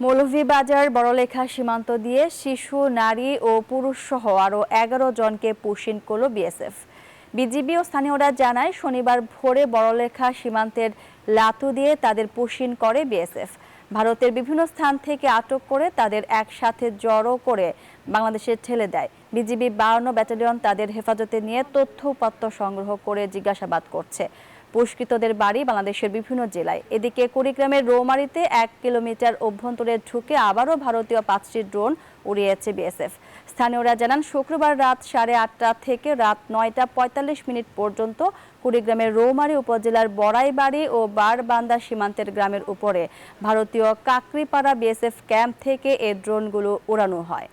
মৌলভীবাজার বড়লেখা সীমান্ত দিয়ে শিশু, নারী ও পুরুষ সহ আরও ১১ জনকে পুশিন করল বিএসএফ। বিজিবি ও স্থানীয়রা জানায়, শনিবার ভোরে বড়লেখা সীমান্তের লাতু দিয়ে তাদের পুশিন করে বিএসএফ। ভারতের বিভিন্ন স্থান থেকে আটক করে তাদের একসাথে জড়ো করে বাংলাদেশে ঠেলে দেয়। বিজিবি ৫২ ব্যাটালিয়ন তাদের হেফাজতে নিয়ে তথ্য উপাত্ত সংগ্রহ করে জিজ্ঞাসাবাদ করছে। পুশকৃতদের বাড়ি বাংলাদেশের বিভিন্ন জেলায়। এদিকে কুড়িগ্রামের রৌমারীতে ১ কিলোমিটার অভ্যন্তরে ঢুকে আবারও ভারতীয় ৫টি ড্রোন উড়িয়েছে বিএসএফ। স্থানীয়রা জানান, শুক্রবার রাত ৮:৩০ থেকে রাত ৯টা ৪৫ পর্যন্ত কুড়িগ্রামের রৌমারী উপজেলার বড়াইবাড়ি ও বারবান্দা সীমান্তের গ্রামের উপরে ভারতীয় কাকরিপাড়া বিএসএফ ক্যাম্প থেকে এই ড্রোনগুলো উড়ানো হয়।